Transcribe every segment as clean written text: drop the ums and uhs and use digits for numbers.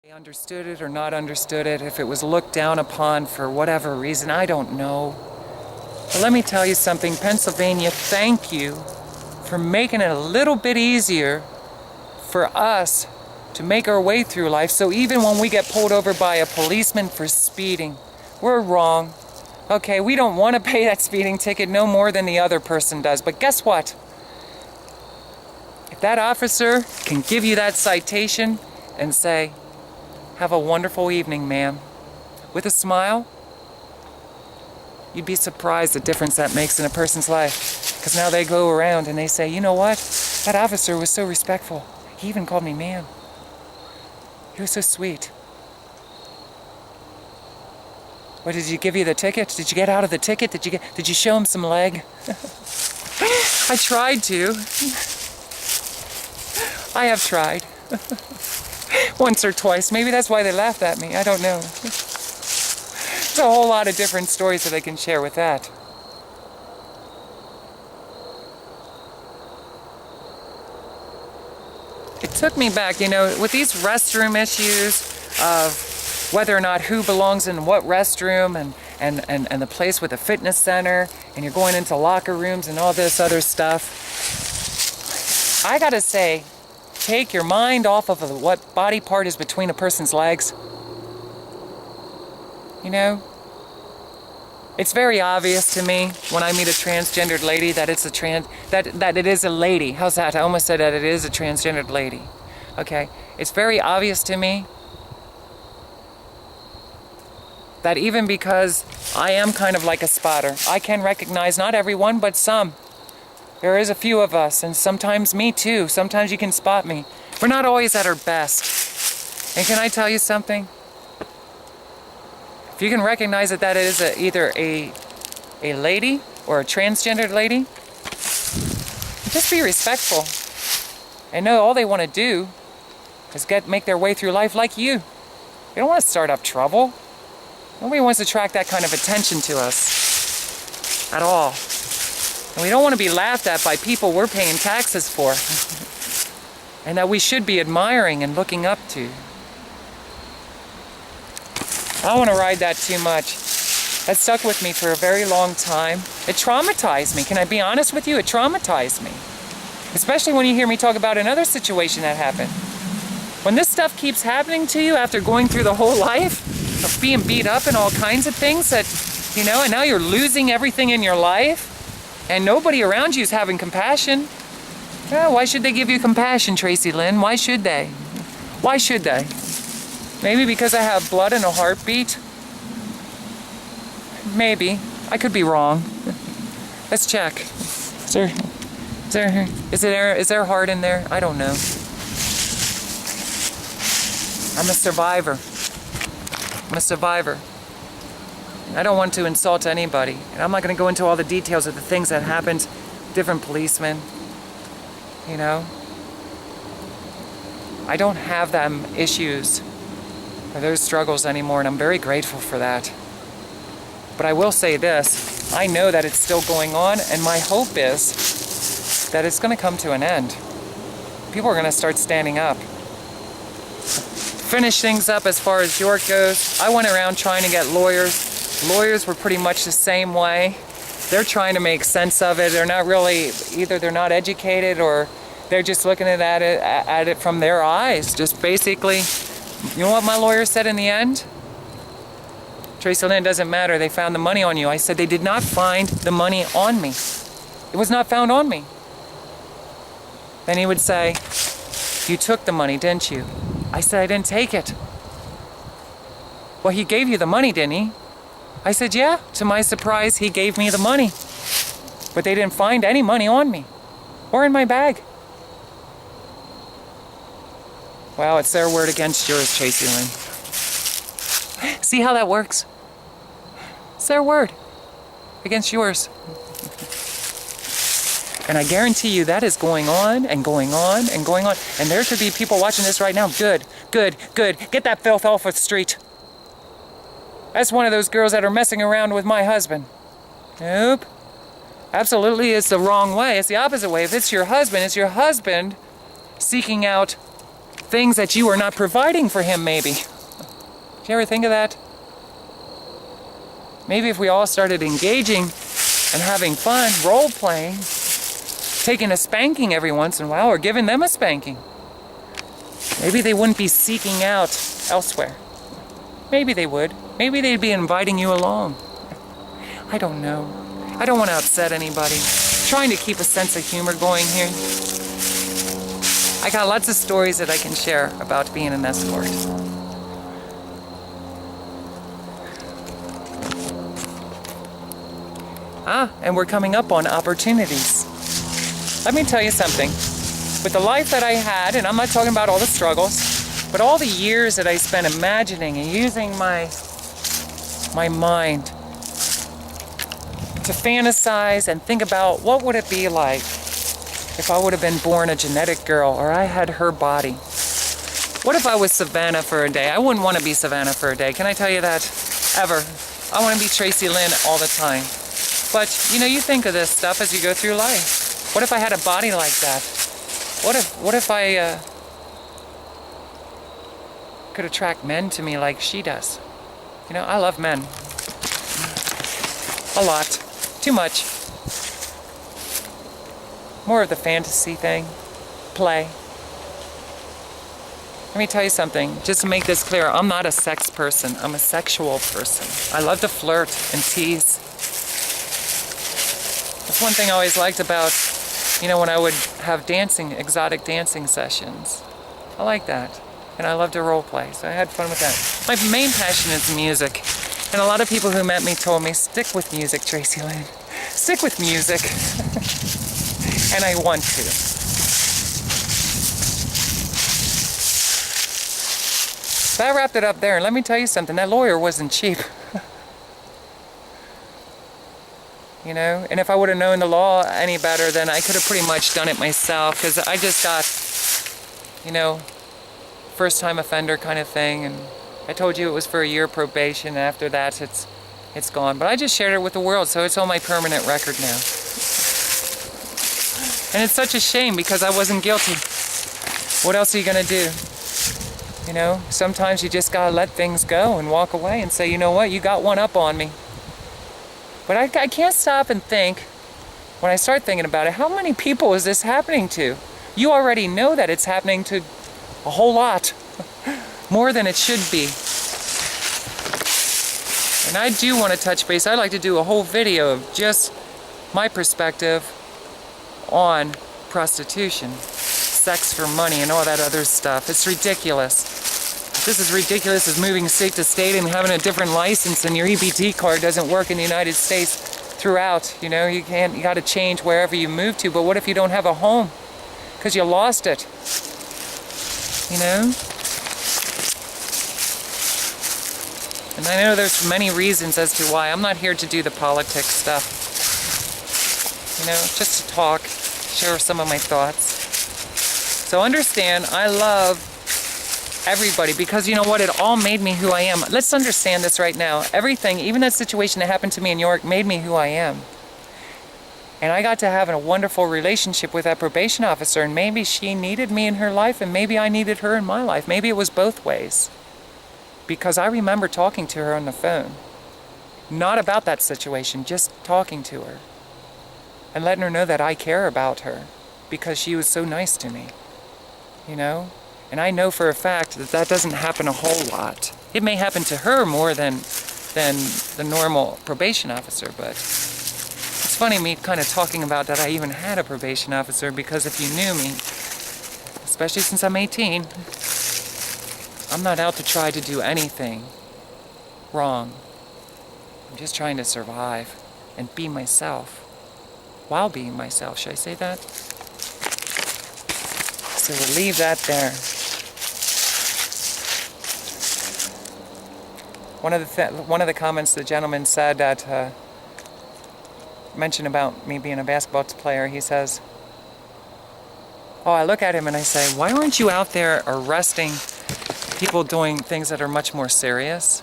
They understood it or not understood it, if it was looked down upon for whatever reason, I don't know. But let me tell you something, Pennsylvania, thank you for making it a little bit easier for us to make our way through life. So even when we get pulled over by a policeman for speeding, we're wrong. Okay, we don't want to pay that speeding ticket no more than the other person does. But guess what? If that officer can give you that citation and say, "Have a wonderful evening, ma'am," with a smile, you'd be surprised the difference that makes in a person's life. Because now they go around and they say, "You know what? That officer was so respectful. He even called me ma'am. He was so sweet." What, did you give you the ticket? Did you get out of the ticket? Did you show him some leg? I tried to. I have tried. Once or twice. Maybe that's why they laughed at me. I don't know. There's a whole lot of different stories that I can share with that. It took me back, with these restroom issues of whether or not who belongs in what restroom and the place with the fitness center, and you're going into locker rooms and all this other stuff. I gotta say, take your mind off of what body part is between a person's legs. It's very obvious to me when I meet a transgendered lady that it's that it is a lady. How's that? I almost said that it is a transgendered lady. Okay, it's very obvious to me that even because I am kind of like a spotter, I can recognize not everyone, but some. There is a few of us, and sometimes me too. Sometimes you can spot me. We're not always at our best. And can I tell you something? If you can recognize that it is either a lady or a transgendered lady, just be respectful. And know all they want to do is make their way through life like you. They don't want to start up trouble. Nobody wants to attract that kind of attention to us at all. And we don't want to be laughed at by people we're paying taxes for and that we should be admiring and looking up to. I don't want to ride that too much. That stuck with me for a very long time. It traumatized me. Can I be honest with you? It traumatized me. Especially when you hear me talk about another situation that happened. When this stuff keeps happening to you after going through the whole life of being beat up and all kinds of things that, and now you're losing everything in your life, and nobody around you is having compassion. Yeah, why should they give you compassion, Tracilyn? Why should they? Why should they? Maybe because I have blood and a heartbeat? Maybe. I could be wrong. Let's check. Is there heart in there? I don't know. I'm a survivor. I don't want to insult anybody. And I'm not going to go into all the details of the things that happened. Different policemen. I don't have them issues or those struggles anymore, and I'm very grateful for that. But I will say this. I know that it's still going on, and my hope is that it's going to come to an end. People are going to start standing up. Finish things up as far as York goes. I went around trying to get lawyers. Lawyers were pretty much the same way. They're trying to make sense of it. They're not really, either they're not educated or they're just looking at it from their eyes. Just basically, you know what my lawyer said in the end? Tracilyn, it doesn't matter. They found the money on you. I said, they did not find the money on me. It was not found on me. Then he would say, you took the money, didn't you? I said, I didn't take it. Well, he gave you the money, didn't he? I said, yeah. To my surprise, he gave me the money. But they didn't find any money on me or in my bag. Well, it's their word against yours, Tracilyn. See how that works? It's their word against yours. And I guarantee you that is going on and going on and going on. And there could be people watching this right now. Good. Get that filth off the street. That's one of those girls that are messing around with my husband. Nope. Absolutely, it's the wrong way. It's the opposite way. If it's your husband seeking out things that you are not providing for him, maybe. Did you ever think of that? Maybe if we all started engaging and having fun, role-playing, taking a spanking every once in a while, or giving them a spanking, maybe they wouldn't be seeking out elsewhere. Maybe they would. Maybe they'd be inviting you along. I don't know. I don't want to upset anybody. Trying to keep a sense of humor going here. I got lots of stories that I can share about being an escort. And we're coming up on opportunities. Let me tell you something. With the life that I had, and I'm not talking about all the struggles, but all the years that I spent imagining and using my mind to fantasize and think about what would it be like if I would have been born a genetic girl or I had her body. What if I was Savannah for a day? I wouldn't want to be Savannah for a day. Can I tell you that? Ever. I want to be Tracilyn all the time. But, you know, you think of this stuff as you go through life. What if I had a body like that? What if I could attract men to me like she does? You know, I love men. A lot. Too much. More of the fantasy thing. Play. Let me tell you something, just to make this clear, I'm not a sex person, I'm a sexual person. I love to flirt and tease. That's one thing I always liked about, you know, when I would have dancing, exotic dancing sessions. I like that. And I love to role play, so I had fun with that. My main passion is music. And a lot of people who met me told me, stick with music, Tracilyn. Stick with music. And I want to. So I wrapped it up there, and let me tell you something, that lawyer wasn't cheap. You know, and if I would have known the law any better, then I could have pretty much done it myself, because I just got, you know, first-time offender kind of thing, and I told you it was for a year probation, and after that it's gone. But I just shared it with the world, so it's on my permanent record now. And it's such a shame because I wasn't guilty. What else are you gonna do? You know, sometimes you just gotta let things go and walk away and say, you know what, you got one up on me. But I can't stop and think, when I start thinking about it, how many people is this happening to? You already know that it's happening to a whole lot. More than it should be. And I do want to touch base. I'd like to do a whole video of just my perspective on prostitution, sex for money, and all that other stuff. It's ridiculous. This is ridiculous as moving state to state and having a different license, and your EBT card doesn't work in the United States throughout. You know, you got to change wherever you move to. But what if you don't have a home because you lost it? You know. And I know there's many reasons as to why. I'm not here to do the politics stuff. You know, just to talk, share some of my thoughts. So understand, I love everybody because you know what? It all made me who I am. Let's understand this right now. Everything, even that situation that happened to me in New York, made me who I am. And I got to have a wonderful relationship with that probation officer, and maybe she needed me in her life, and maybe I needed her in my life. Maybe it was both ways. Because I remember talking to her on the phone. Not about that situation, just talking to her. And letting her know that I care about her. Because she was so nice to me. You know? And I know for a fact that that doesn't happen a whole lot. It may happen to her more than the normal probation officer, but it's funny me kind of talking about that I even had a probation officer, because if you knew me, especially since I'm 18, I'm not out to try to do anything wrong. I'm just trying to survive and be myself while being myself. Should I say that? So we'll leave that there. One of the comments the gentleman said that mentioned about me being a basketball player, he says, oh, I look at him and I say, why aren't you out there arresting people doing things that are much more serious,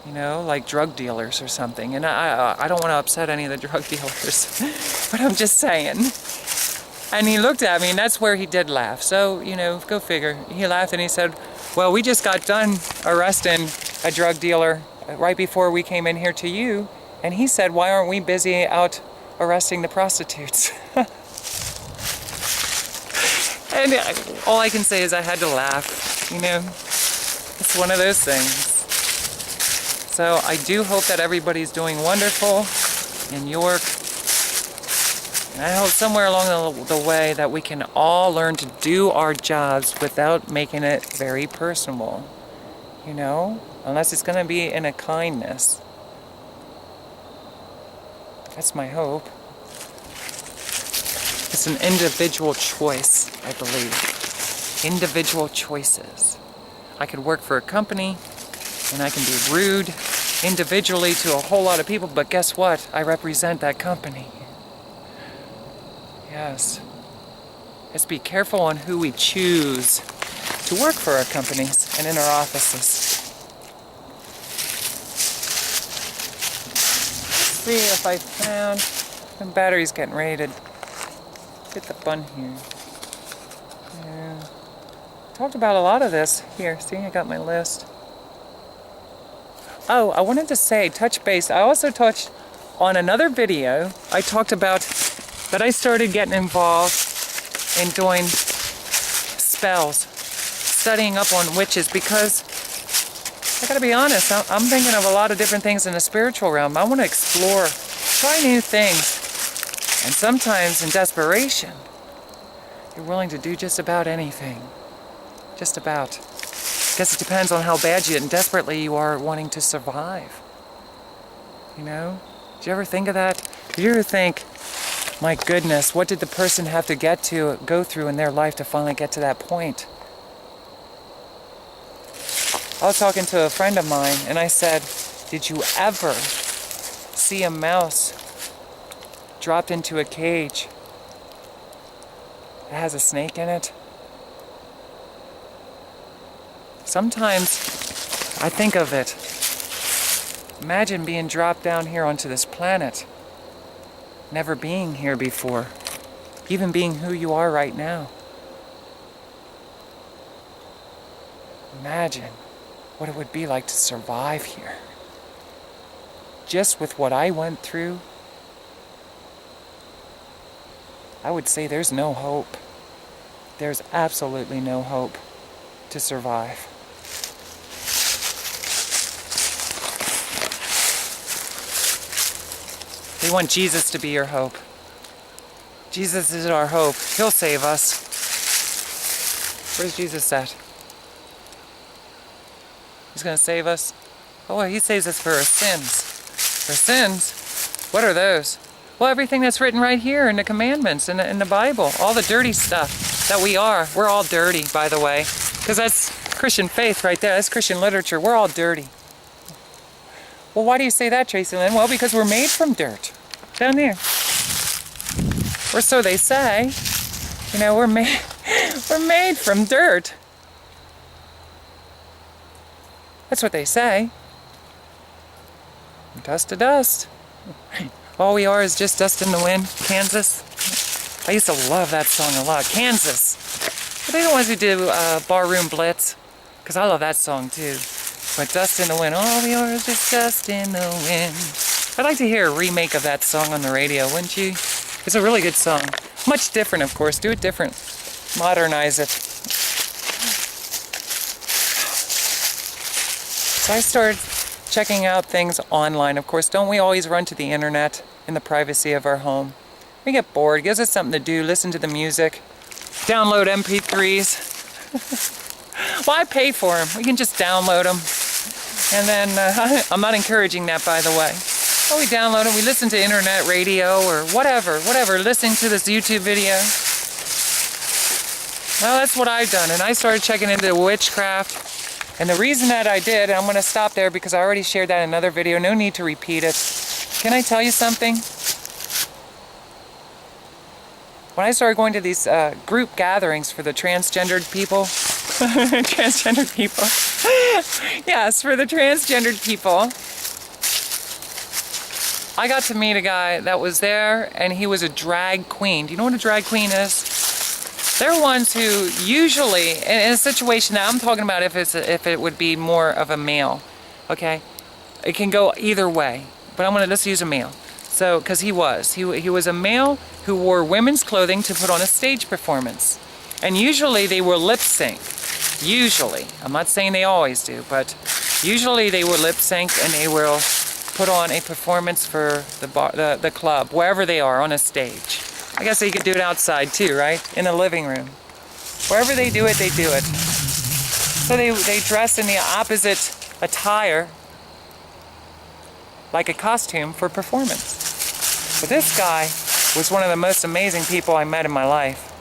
you know, like drug dealers or something? And I don't want to upset any of the drug dealers, but I'm just saying, And he looked at me, and that's where he did laugh. So, you know, go figure. He laughed and he said, well, we just got done arresting a drug dealer right before we came in here to you. And he said, why aren't we busy out arresting the prostitutes? And all I can say is I had to laugh, you know. It's one of those things. So I do hope that everybody's doing wonderful in York. And I hope somewhere along the way that we can all learn to do our jobs without making it very personal, you know, unless it's going to be in a kindness. That's my hope. It's an individual choice, I believe. Individual choices. I could work for a company and I can be rude individually to a whole lot of people, but guess what? I represent that company. Yes. Let's be careful on who we choose to work for our companies and in our offices. Let's see if I found... The battery's getting ready to hit the button here. Yeah. Talked about a lot of this. Here, see, I got my list. Oh, I wanted to say, touch base. I also touched on another video. I talked about that I started getting involved in doing spells, studying up on witches, because I gotta be honest, I'm thinking of a lot of different things in the spiritual realm. I want to explore, try new things, and sometimes in desperation, you're willing to do just about anything. Just about. I guess it depends on how bad and desperately you are wanting to survive. You know? Did you ever think of that? Did you ever think, my goodness, what did the person have to go through in their life to finally get to that point? I was talking to a friend of mine and I said, did you ever see a mouse dropped into a cage that has a snake in it? Sometimes I think of it. Imagine being dropped down here onto this planet, never being here before, even being who you are right now. Imagine what it would be like to survive here. Just with what I went through, I would say there's no hope. There's absolutely no hope to survive. We want Jesus to be your hope. Jesus is our hope. He'll save us. Where's Jesus at? He's going to save us? Oh, he saves us for our sins. For sins? What are those? Well, everything that's written right here in the commandments, in the Bible. All the dirty stuff that we are. We're all dirty, by the way. Because that's Christian faith right there. That's Christian literature. We're all dirty. Well, why do you say that, Tracilyn? Well, because we're made from dirt. Down there. Or so they say. You know, we're made from dirt. That's what they say. Dust to dust. All we are is just dust in the wind. Kansas. I used to love that song a lot. Kansas. But they're the ones who do Barroom Blitz. Because I love that song too. But dust in the wind. All we are is just dust in the wind. I'd like to hear a remake of that song on the radio, wouldn't you? It's a really good song. Much different, of course. Do it different. Modernize it. So I started checking out things online. Of course, don't we always run to the internet in the privacy of our home? We get bored. It gives us something to do. Listen to the music. Download MP3s. Well, I pay for them. We can just download them. And then, I'm not encouraging that, by the way. Well, we download them. We listen to internet radio or whatever. Listening to this YouTube video. Well, that's what I've done. And I started checking into witchcraft. And the reason that I did, and I'm going to stop there because I already shared that in another video. No need to repeat it. Can I tell you something? When I started going to these group gatherings for the transgendered people, transgendered people, yes, for the transgendered people, I got to meet a guy that was there, and he was a drag queen. Do you know what a drag queen is? They're ones who usually, in a situation that I'm talking about, if it would be more of a male, okay? It can go either way, but I'm gonna just use a male. So, because he was a male who wore women's clothing to put on a stage performance, and usually they were lip sync. Usually, I'm not saying they always do, but usually they will lip sync and they will put on a performance for the club, wherever they are on a stage. I guess they could do it outside too, right? In the living room. Wherever they do it, they do it. So they dress in the opposite attire, like a costume for performance. But this guy was one of the most amazing people I met in my life.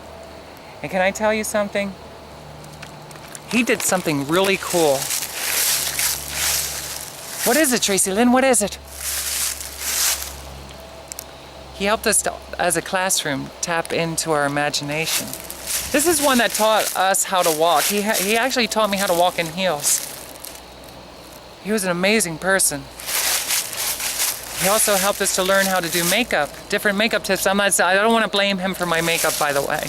And can I tell you something? He did something really cool. What is it, Tracilyn? What is it? He helped us to, as a classroom, tap into our imagination. This is one that taught us how to walk. He actually taught me how to walk in heels. He was an amazing person. He also helped us to learn how to do makeup, different makeup tips. I don't want to blame him for my makeup, by the way.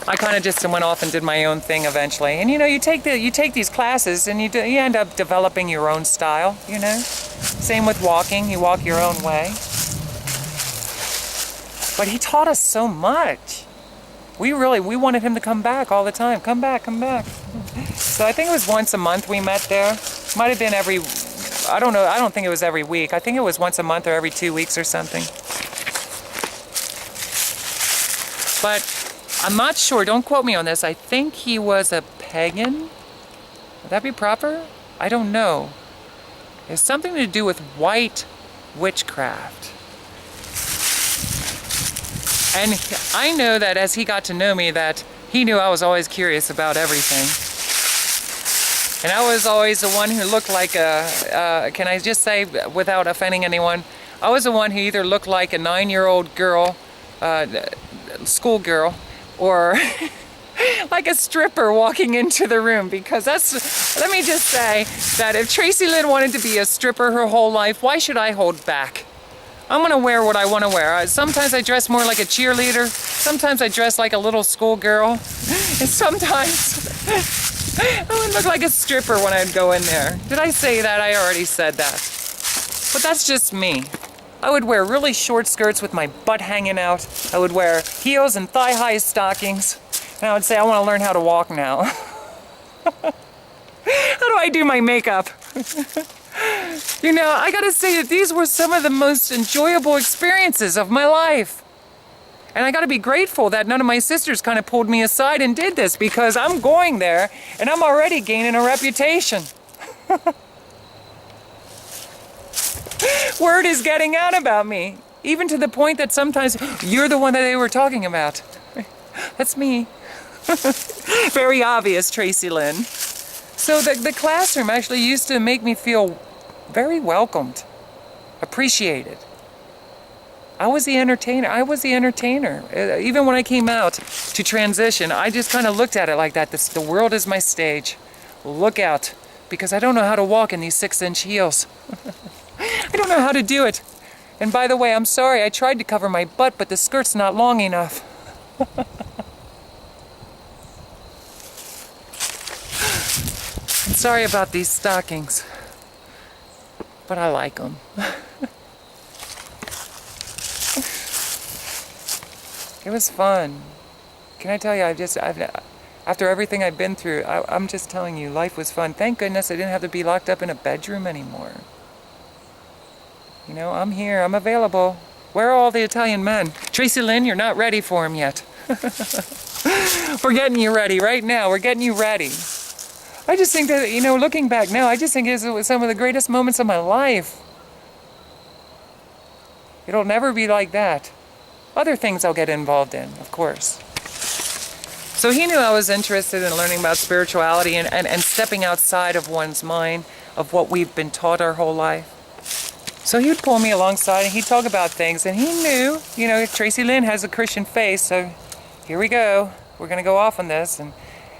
I kind of just went off and did my own thing eventually. And you know, you take these classes and you end up developing your own style, you know? Same with walking, you walk your own way. But he taught us so much. We wanted him to come back all the time. Come back, come back. So I think it was once a month we met there. Might have been every, I don't know, I don't think it was every week. I think it was once a month or every 2 weeks or something. But I'm not sure, don't quote me on this. I think he was a pagan. Would that be proper? I don't know. It's something to do with white witchcraft. And I know that as he got to know me, that he knew I was always curious about everything. And I was always the one who looked like a, can I just say, without offending anyone, I was the one who either looked like a 9-year-old girl, schoolgirl, or like a stripper walking into the room, because that's, let me just say that if Tracilyn wanted to be a stripper her whole life, why should I hold back? I'm gonna wear what I want to wear. Sometimes I dress more like a cheerleader, sometimes I dress like a little schoolgirl, and sometimes I would look like a stripper when I'd go in there. Did I say that? I already said that. But that's just me. I would wear really short skirts with my butt hanging out. I would wear heels and thigh-high stockings. And I would say, I want to learn how to walk now. How do I do my makeup? You know, I gotta say that these were some of the most enjoyable experiences of my life. And I gotta be grateful that none of my sisters kind of pulled me aside and did this, because I'm going there and I'm already gaining a reputation. Word is getting out about me, even to the point that sometimes you're the one that they were talking about. That's me. Very obvious, Tracilyn. So the classroom actually used to make me feel very welcomed, appreciated. I was the entertainer. Even when I came out to transition, I just kind of looked at it like that. The world is my stage. Look out, because I don't know how to walk in these 6-inch heels. I don't know how to do it. And by the way, I'm sorry, I tried to cover my butt, but the skirt's not long enough. I'm sorry about these stockings, but I like them. It was fun. Can I tell you, after everything I've been through, I'm just telling you, life was fun. Thank goodness I didn't have to be locked up in a bedroom anymore. You know, I'm here, I'm available. Where are all the Italian men? Tracilyn, you're not ready for them yet. We're getting you ready right now. We're getting you ready. I just think that, you know, looking back now, I just think it was some of the greatest moments of my life. It'll never be like that. Other things I'll get involved in, of course. So he knew I was interested in learning about spirituality and stepping outside of one's mind, of what we've been taught our whole life. So he would pull me alongside and he'd talk about things, and he knew, you know, Tracilyn has a Christian faith, so here we go. We're going to go off on this. And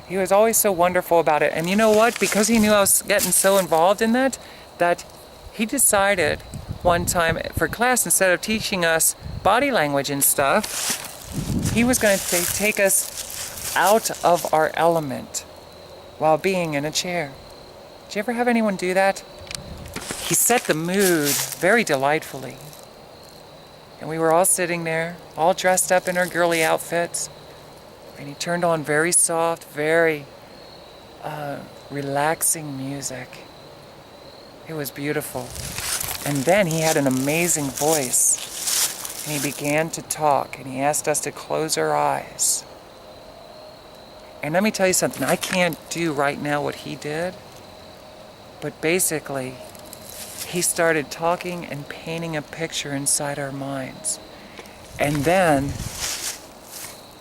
he was always so wonderful about it. And you know what? Because he knew I was getting so involved in that he decided one time for class, instead of teaching us body language and stuff, he was going to take us out of our element while being in a chair. Did you ever have anyone do that? He set the mood very delightfully. And we were all sitting there, all dressed up in our girly outfits. And he turned on very soft, very relaxing music. It was beautiful. And then he had an amazing voice. And he began to talk, and he asked us to close our eyes. And let me tell you something, I can't do right now what he did, but basically, he started talking and painting a picture inside our minds. And then,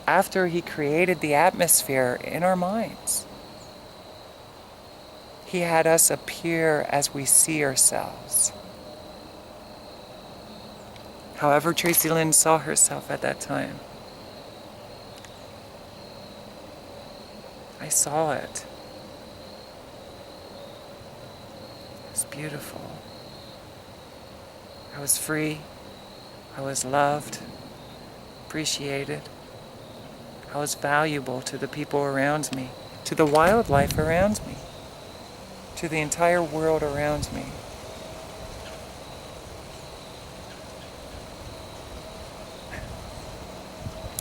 after he created the atmosphere in our minds, he had us appear as we see ourselves. However Tracilyn saw herself at that time. I saw it. It was beautiful. I was free. I was loved, appreciated. I was valuable to the people around me, to the wildlife around me, to the entire world around me.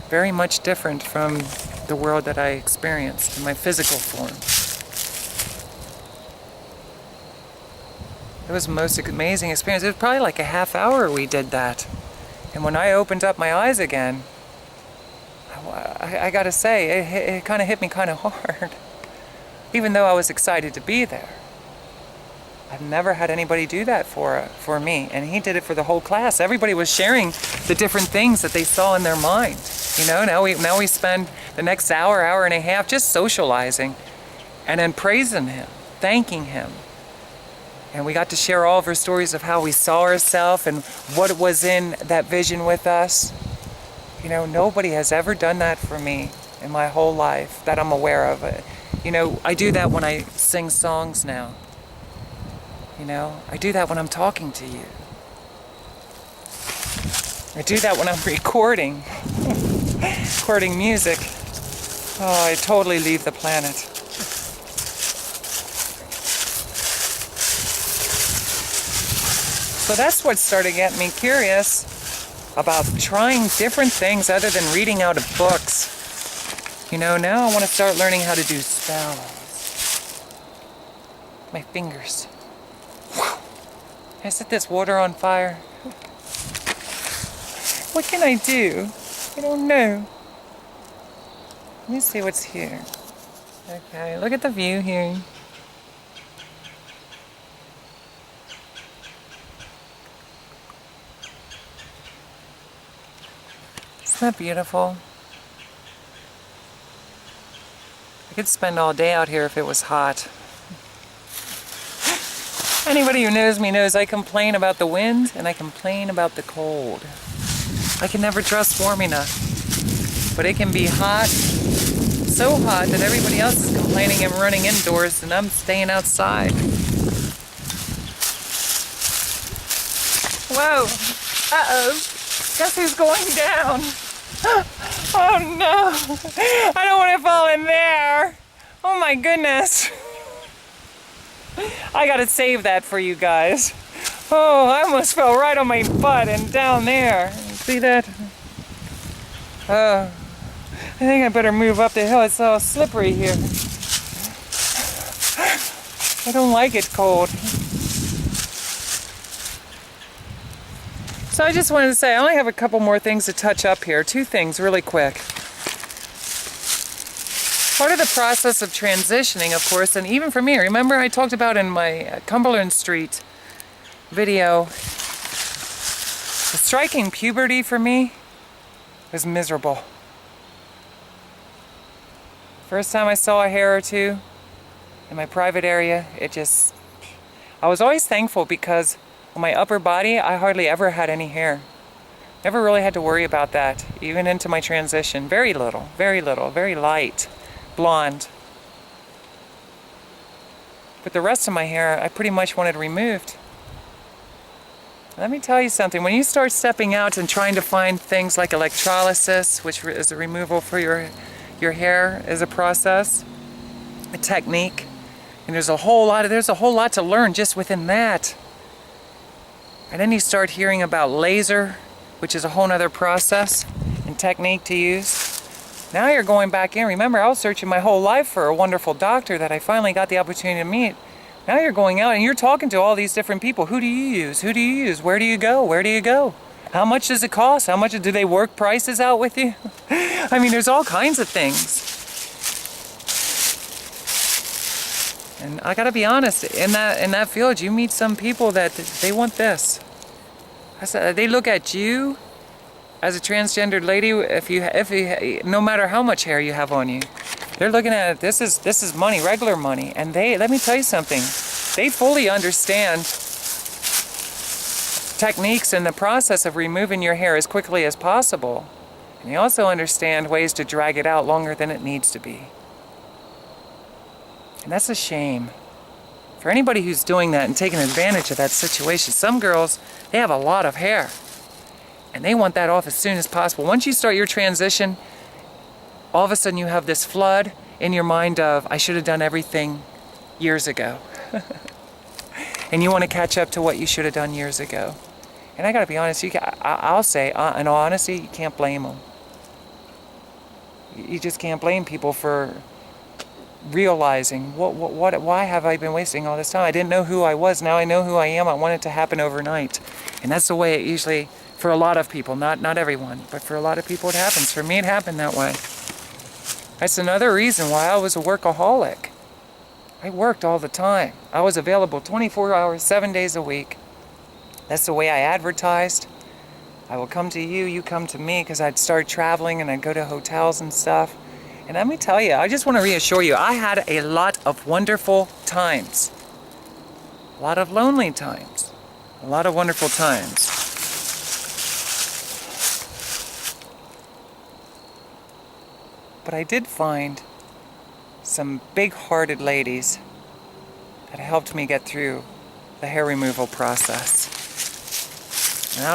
Very much different from the world that I experienced in my physical form. It was the most amazing experience. It was probably like a half hour we did that. And when I opened up my eyes again, I gotta say, it kind of hit me kind of hard. Even though I was excited to be there. I've never had anybody do that for me. And he did it for the whole class. Everybody was sharing the different things that they saw in their mind. You know, now we spend the next hour and a half just socializing and then praising him, thanking him. And we got to share all of our stories of how we saw ourselves and what was in that vision with us. You know, nobody has ever done that for me in my whole life that I'm aware of. You know, I do that when I sing songs now. You know, I do that when I'm talking to you. I do that when I'm recording music. Oh, I totally leave the planet. So that's what started getting me curious about trying different things other than reading out of books. You know, now I want to start learning how to do spells. My fingers. Can I set this water on fire? What can I do? I don't know. Let me see what's here. Okay, look at the view here. Isn't that beautiful? I could spend all day out here if it was hot. Anybody who knows me knows I complain about the wind and I complain about the cold. I can never dress warm enough. But it can be hot, so hot that everybody else is complaining and running indoors and I'm staying outside. Whoa! Uh-oh! Guess who's going down? Oh no! I don't want to fall in there! Oh my goodness! I gotta save that for you guys. Oh, I almost fell right on my butt and down there. See that? I think I better move up the hill. It's all slippery here. I don't like it cold. So I just wanted to say, I only have a couple more things to touch up here. 2 things really quick. Part of the process of transitioning, of course, and even for me, remember I talked about in my Cumberland Street video, the striking puberty for me was miserable. First time I saw a hair or two in my private area, I was always thankful because on my upper body, I hardly ever had any hair. Never really had to worry about that, even into my transition. Very little, very light. Blonde. But the rest of my hair, I pretty much wanted removed. Let me tell you something. When you start stepping out and trying to find things like electrolysis, which is a removal for your hair, is a process, a technique, and there's a whole lot to learn just within that. And then you start hearing about laser, which is a whole other process and technique to use. Now you're going back in. Remember, I was searching my whole life for a wonderful doctor that I finally got the opportunity to meet. Now you're going out and you're talking to all these different people. Who do you use? Who do you use? Where do you go? Where do you go? How much does it cost? How much do they work prices out with you? I mean, there's all kinds of things. And I gotta be honest, in that field, you meet some people that they want this. They look at you as a transgendered lady, if you, no matter how much hair you have on you, they're looking at it. This is money, regular money, and let me tell you something. They fully understand techniques in the process of removing your hair as quickly as possible, and they also understand ways to drag it out longer than it needs to be. And that's a shame for anybody who's doing that and taking advantage of that situation. Some girls, they have a lot of hair, and they want that off as soon as possible. Once you start your transition, all of a sudden you have this flood in your mind of, I should have done everything years ago. And you want to catch up to what you should have done years ago. And I got to be honest, I'll say, in all honesty, you can't blame them. You just can't blame people for realizing, why have I been wasting all this time? I didn't know who I was. Now I know who I am. I want it to happen overnight. And that's the way it usually, for a lot of people, not everyone, but for a lot of people it happens. For me, it happened that way. That's another reason why I was a workaholic. I worked all the time. I was available 24 hours, 7 days a week. That's the way I advertised. I will come to you, you come to me, because I'd start traveling and I'd go to hotels and stuff. And let me tell you, I just want to reassure you, I had a lot of wonderful times. A lot of lonely times. A lot of wonderful times. But I did find some big-hearted ladies that helped me get through the hair removal process. And I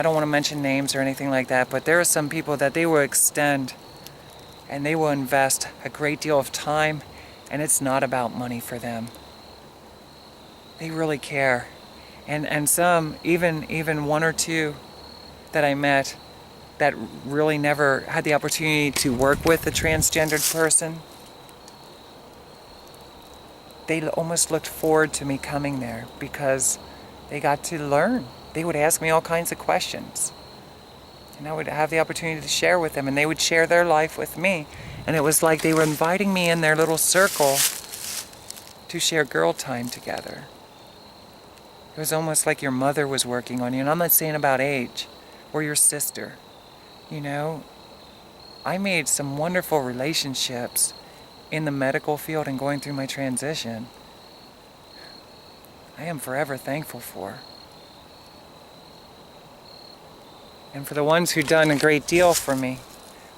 don't want to mention names or anything like that, but there are some people that they will extend and they will invest a great deal of time, and it's not about money for them. They really care. And some, even one or two that I met that really never had the opportunity to work with a transgendered person, they almost looked forward to me coming there because they got to learn. They would ask me all kinds of questions, and I would have the opportunity to share with them, and they would share their life with me. And it was like they were inviting me in their little circle to share girl time together. It was almost like your mother was working on you, and I'm not saying about age, or your sister. You know, I made some wonderful relationships in the medical field and going through my transition. I am forever thankful for. And for the ones who've done a great deal for me,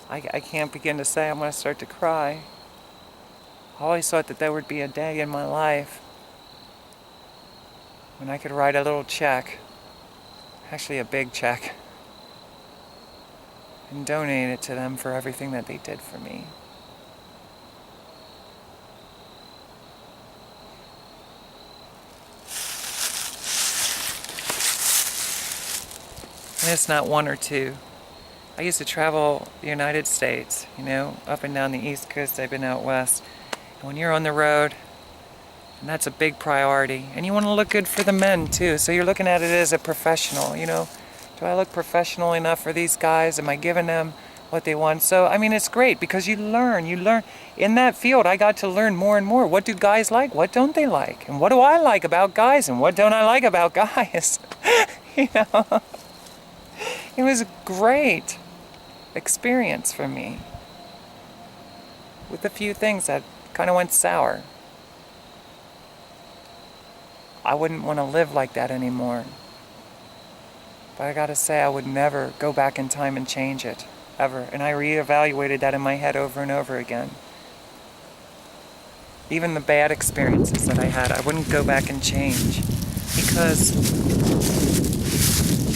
I can't begin to say. I'm going to start to cry. I always thought that there would be a day in my life when I could write a little check, actually a big check, and donate it to them for everything that they did for me. And it's not one or two. I used to travel the United States, you know, up and down the East Coast. I've been out west. And when you're on the road, and that's a big priority, and you want to look good for the men too, so you're looking at it as a professional, you know. Do I look professional enough for these guys? Am I giving them what they want? So, I mean, it's great because you learn. In that field, I got to learn more and more. What do guys like? What don't they like? And what do I like about guys? And what don't I like about guys? You know? It was a great experience for me, with a few things that kind of went sour. I wouldn't want to live like that anymore. But I gotta say, I would never go back in time and change it, ever. And I reevaluated that in my head over and over again. Even the bad experiences that I had, I wouldn't go back and change. Because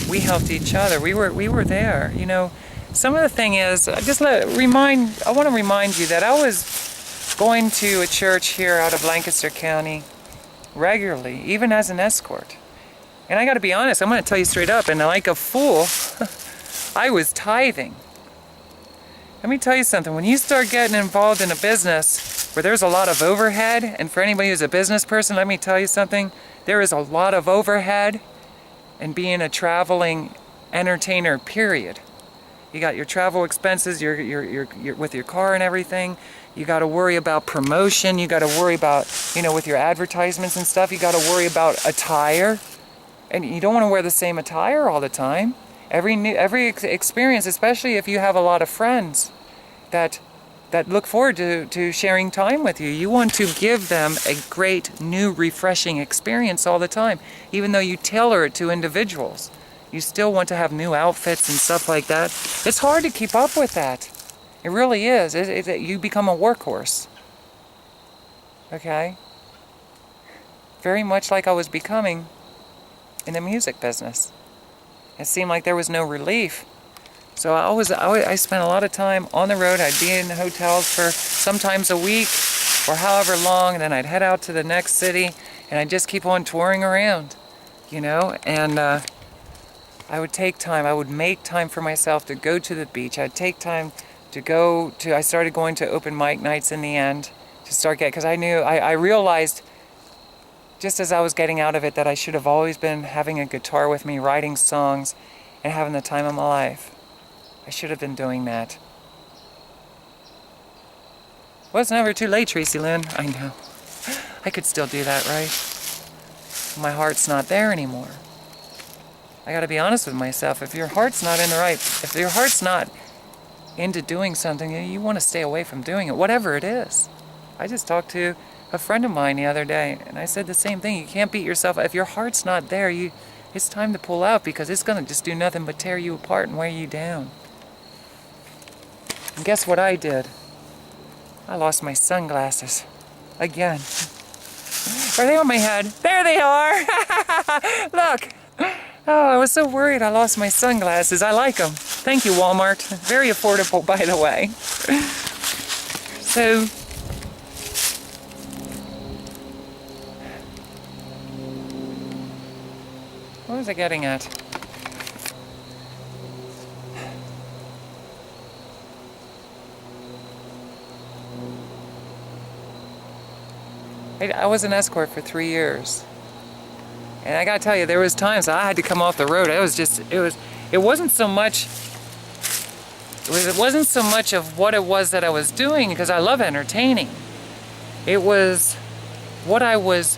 we helped each other. We were there. You know, some of the thing is, I want to remind you that I was going to a church here out of Lancaster County regularly, even as an escort. And I got to be honest, I'm going to tell you straight up, and like a fool, I was tithing. Let me tell you something, when you start getting involved in a business where there's a lot of overhead, and for anybody who's a business person, let me tell you something, there is a lot of overhead in being a traveling entertainer, period. You got your travel expenses, you're with your car and everything. You got to worry about promotion. You got to worry about, you know, with your advertisements and stuff, you got to worry about attire. And you don't want to wear the same attire all the time. Every experience, especially if you have a lot of friends that look forward to sharing time with you. You want to give them a great, new, refreshing experience all the time. Even though you tailor it to individuals, you still want to have new outfits and stuff like that. It's hard to keep up with that. It really is. You become a workhorse. Okay? Very much like I was becoming in the music business. It seemed like there was no relief. So I spent a lot of time on the road. I'd be in hotels for sometimes a week or however long, and then I'd head out to the next city, and I'd just keep on touring around, you know, and I would take time. I would make time for myself to go to the beach. I'd take time to I started going to open mic nights in the end to start because I realized just as I was getting out of it that I should have always been having a guitar with me, writing songs, and having the time of my life. I should have been doing that. Well, it's never too late, Tracilyn. I know. I could still do that, right? My heart's not there anymore. I gotta be honest with myself. If your heart's not if your heart's not into doing something, you want to stay away from doing it, whatever it is. I just talked to a friend of mine the other day, and I said the same thing. You can't beat yourself. If your heart's not there, it's time to pull out because it's going to just do nothing but tear you apart and weigh you down. And guess what I did? I lost my sunglasses. Again. Are they on my head? There they are! Look! Oh, I was so worried I lost my sunglasses. I like them. Thank you, Walmart. Very affordable, by the way. So, what was I getting at? I was an escort for 3 years. And I gotta tell you, there was times I had to come off the road. It wasn't so much of what it was that I was doing, because I love entertaining. It was what I was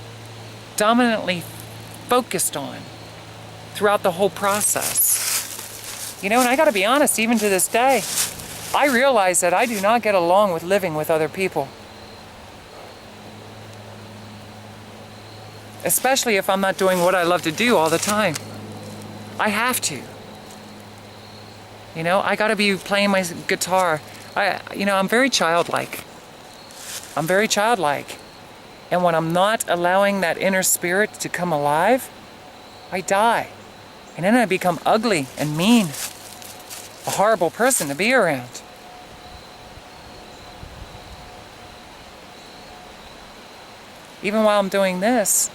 dominantly focused on throughout the whole process. You know, and I gotta be honest, even to this day, I realize that I do not get along with living with other people. Especially if I'm not doing what I love to do all the time. I have to. You know, I gotta be playing my guitar. I'm very childlike. I'm very childlike. And when I'm not allowing that inner spirit to come alive, I die. And then I become ugly and mean. A horrible person to be around. Even while I'm doing this,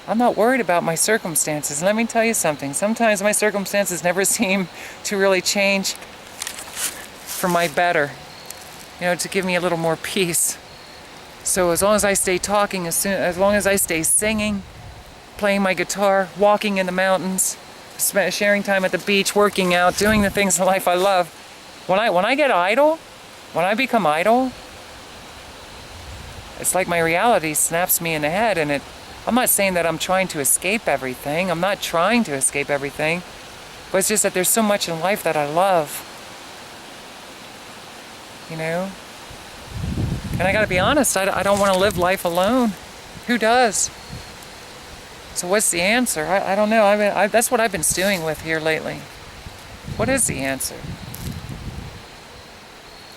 I'm not worried about my circumstances. Let me tell you something. Sometimes my circumstances never seem to really change for my better. You know, to give me a little more peace. So as long as I stay talking, as long as I stay singing, playing my guitar, walking in the mountains, sharing time at the beach, working out, doing the things in life I love, when I get idle, when I become idle, it's like my reality snaps me in the head, and I'm not saying that I'm trying to escape everything. I'm not trying to escape everything. But it's just that there's so much in life that I love. You know? And I gotta be honest, I don't want to live life alone. Who does? So what's the answer? I don't know. That's what I've been stewing with here lately. What is the answer?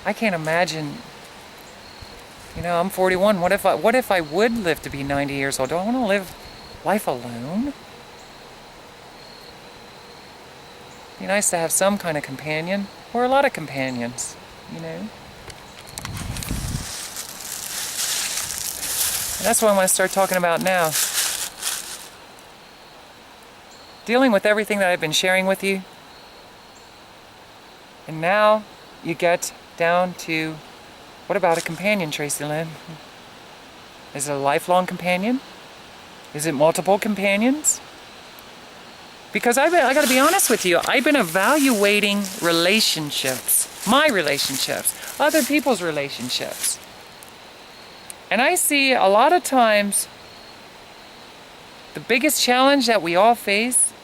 I can't imagine. You know, I'm 41. What if I would live to be 90 years old? Do I want to live life alone? Be nice to have some kind of companion, or a lot of companions, you know. And that's what I want to start talking about now. Dealing with everything that I've been sharing with you. And now you get down to, what about a companion, Tracilyn? Is it a lifelong companion? Is it multiple companions? Because I gotta be honest with you, I've been evaluating relationships, my relationships, other people's relationships. And I see a lot of times the biggest challenge that we all face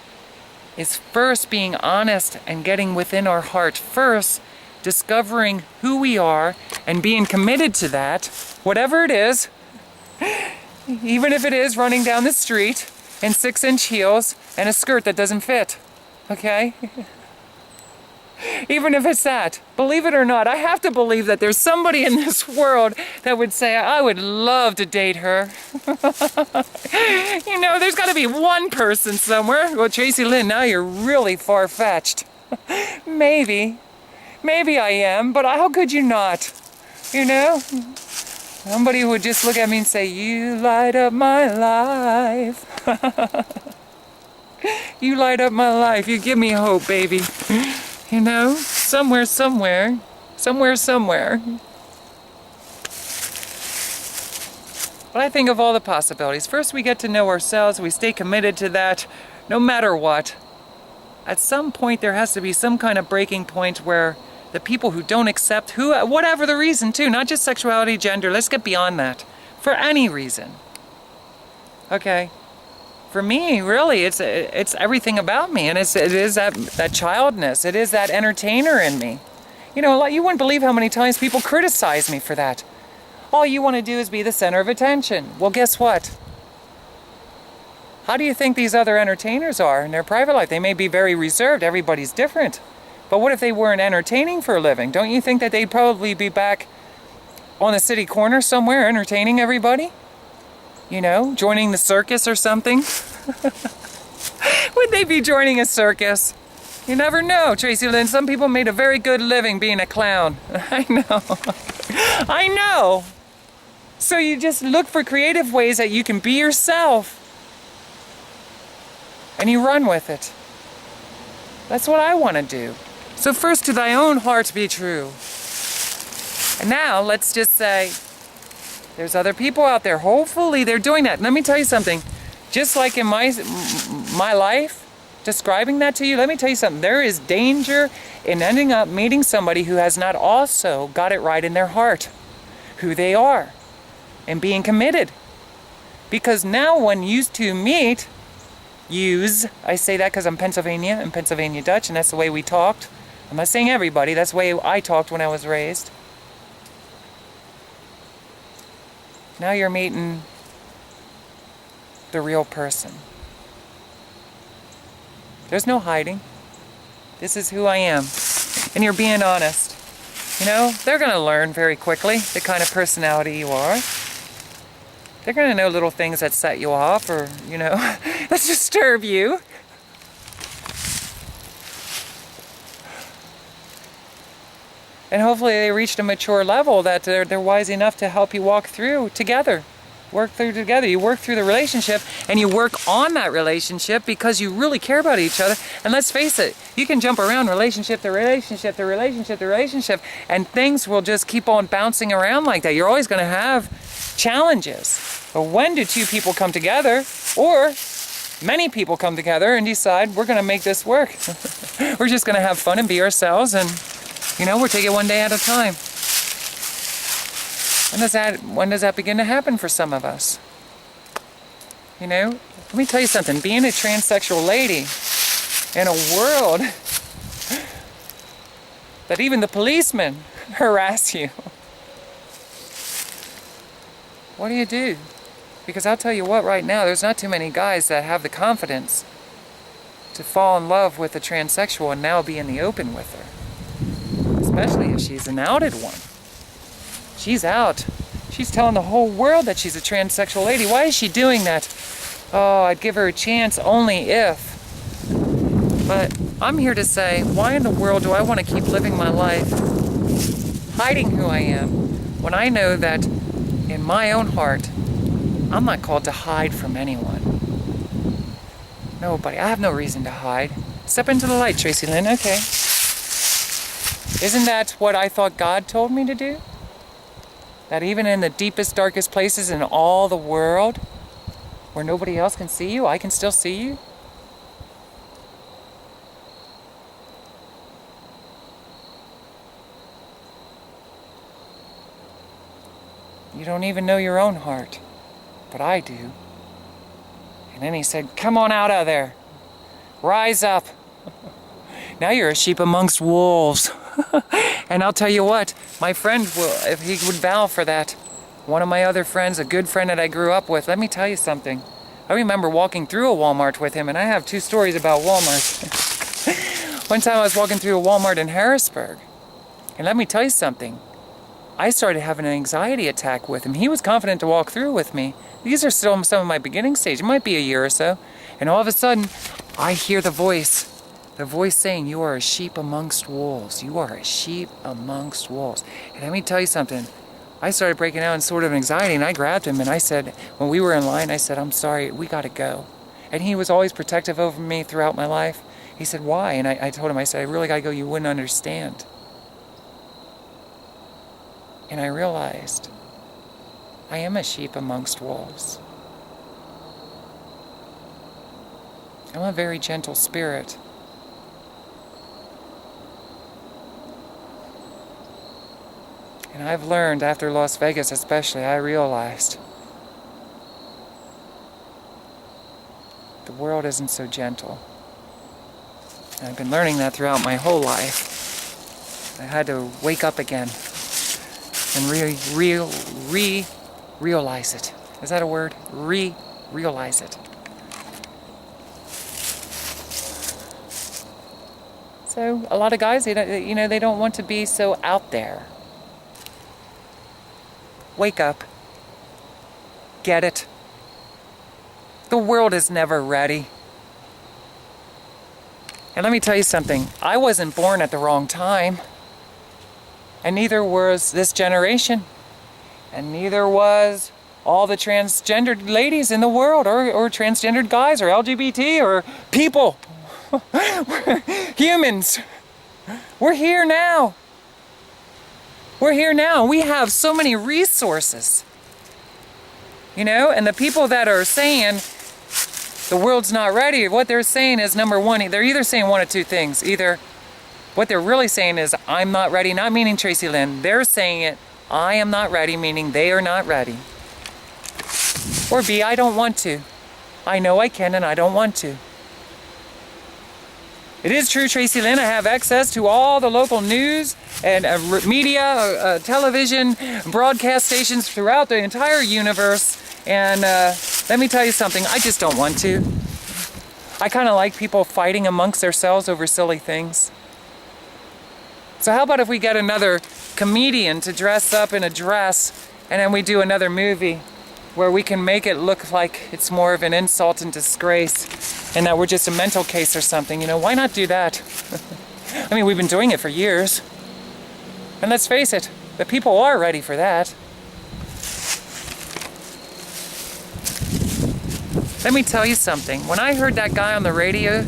is first being honest and getting within our heart. First, discovering who we are and being committed to that, whatever it is, even if it is running down the street in 6-inch heels and a skirt that doesn't fit, okay? Even if it's that, believe it or not, I have to believe that there's somebody in this world that would say, I would love to date her. You know, there's got to be one person somewhere. Well, Tracilyn, now you're really far-fetched. Maybe I am, but how could you not? You know? Somebody who would just look at me and say, you light up my life. You light up my life. You give me hope, baby. You know, somewhere. But I think of all the possibilities. First, we get to know ourselves. We stay committed to that no matter what. At some point, there has to be some kind of breaking point where the people who don't accept, whatever the reason too, not just sexuality, gender, let's get beyond that. For any reason. Okay? For me, really, it's everything about me, and it is that childness. It is that entertainer in me. You know, you wouldn't believe how many times people criticize me for that. All you want to do is be the center of attention. Well, guess what? How do you think these other entertainers are in their private life? They may be very reserved. Everybody's different. But what if they weren't entertaining for a living? Don't you think that they'd probably be back on the city corner somewhere entertaining everybody? You know, joining the circus or something? Would they be joining a circus? You never know, Tracilyn. Some people made a very good living being a clown. I know. I know. So you just look for creative ways that you can be yourself. And you run with it. That's what I want to do. So first, to thy own heart be true. And now, let's just say, there's other people out there. Hopefully, they're doing that. Let me tell you something. Just like in my life, describing that to you, let me tell you something. There is danger in ending up meeting somebody who has not also got it right in their heart, who they are, and being committed. Because now when you two meet, I say that because I'm Pennsylvania and Pennsylvania Dutch, and that's the way we talked. I'm not saying everybody, that's the way I talked when I was raised. Now you're meeting the real person. There's no hiding. This is who I am. And you're being honest. You know, they're going to learn very quickly the kind of personality you are. They're going to know little things that set you off or, you know, that disturb you. And hopefully they reached a mature level that they're wise enough to help you walk through together. Work through together. You work through the relationship and you work on that relationship because you really care about each other. And let's face it, you can jump around relationship to relationship to relationship to relationship and things will just keep on bouncing around like that. You're always going to have challenges. But when do two people come together or many people come together and decide we're going to make this work? We're just going to have fun and be ourselves and, you know, we'll take it one day at a time. When does that begin to happen for some of us? You know, let me tell you something. Being a transsexual lady in a world that even the policemen harass you. What do? Because I'll tell you what, right now, there's not too many guys that have the confidence to fall in love with a transsexual and now be in the open with her. Especially if she's an outed one. She's out. She's telling the whole world that she's a transsexual lady. Why is she doing that? Oh, I'd give her a chance only if But I'm here to say, why in the world do I want to keep living my life hiding who I am when I know that in my own heart, I'm not called to hide from anyone. Nobody. I have no reason to hide. Step into the light, Tracilyn. Okay. Isn't that what I thought God told me to do? That even in the deepest, darkest places in all the world, where nobody else can see you, I can still see you? You don't even know your own heart, but I do. And then he said, come on out of there. Rise up. Now you're a sheep amongst wolves. And I'll tell you what, my friend will, if he would vow for that. One of my other friends, a good friend that I grew up with, let me tell you something. I remember walking through a Walmart with him, and I have 2 stories about Walmart. One time I was walking through a Walmart in Harrisburg, and let me tell you something. I started having an anxiety attack with him. He was confident to walk through with me. These are still some of my beginning stage. It might be a year or so. And all of a sudden, I hear the voice saying, you are a sheep amongst wolves. You are a sheep amongst wolves. And let me tell you something. I started breaking out in sort of anxiety, and I grabbed him, and I said, when we were in line, I said, I'm sorry, we got to go. And he was always protective over me throughout my life. He said, why? And I told him, I said, I really got to go. You wouldn't understand. And I realized I am a sheep amongst wolves. I'm a very gentle spirit. And I've learned after Las Vegas especially, I realized the world isn't so gentle. And I've been learning that throughout my whole life. I had to wake up again and realize it. Is that a word? Realize it. So a lot of guys, they don't want to be so out there. Wake up. Get it. The world is never ready. And let me tell you something. I wasn't born at the wrong time. And neither was this generation. And neither was all the transgendered ladies in the world, or transgendered guys, or LGBT, or people. Humans. We're here now. We're here now. We have so many resources. And the people that are saying the world's not ready, what they're saying is, number one, they're either saying one of 2 things. Either what they're really saying is, I'm not ready, not meaning Tracilyn. They're saying it, I am not ready, meaning they are not ready. Or B, I don't want to. I know I can and I don't want to. It is true, Tracilyn, I have access to all the local news and media, television, broadcast stations throughout the entire universe. And let me tell you something, I just don't want to. I kind of like people fighting amongst themselves over silly things. So how about if we get another comedian to dress up in a dress, and then we do another movie where we can make it look like it's more of an insult and disgrace, and that we're just a mental case or something. Why not do that? I mean, we've been doing it for years. And let's face it, the people are ready for that. Let me tell you something. When I heard that guy on the radio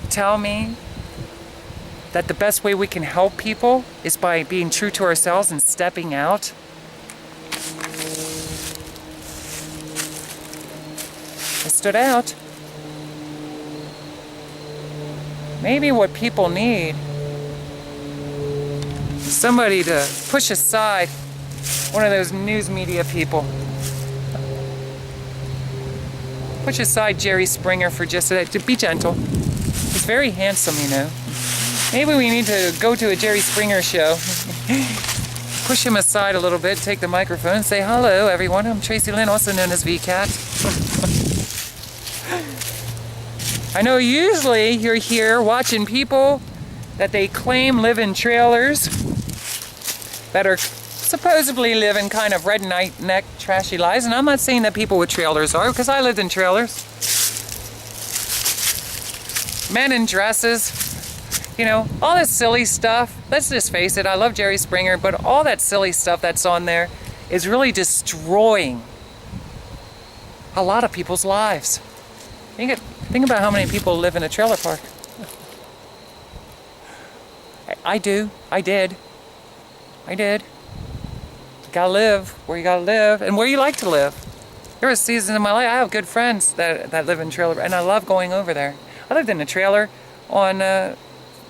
tell me that the best way we can help people is by being true to ourselves and stepping out, I stood out. Maybe what people need is somebody to push aside one of those news media people. Push aside Jerry Springer for just a minute. To be gentle. He's very handsome, Maybe we need to go to a Jerry Springer show. Push him aside a little bit, take the microphone and say, hello everyone, I'm Tracilyn, also known as VCat. I know usually you're here watching people that they claim live in trailers that are supposedly living kind of redneck, trashy lives, and I'm not saying that people with trailers are, because I lived in trailers. Men in dresses, you know, all this silly stuff. Let's just face it, I love Jerry Springer, but all that silly stuff that's on there is really destroying a lot of people's lives. Think about how many people live in a trailer park. I did. You gotta live where you gotta live and where you like to live. There were seasons in my life, I have good friends that live in trailer, and I love going over there. I lived in a trailer on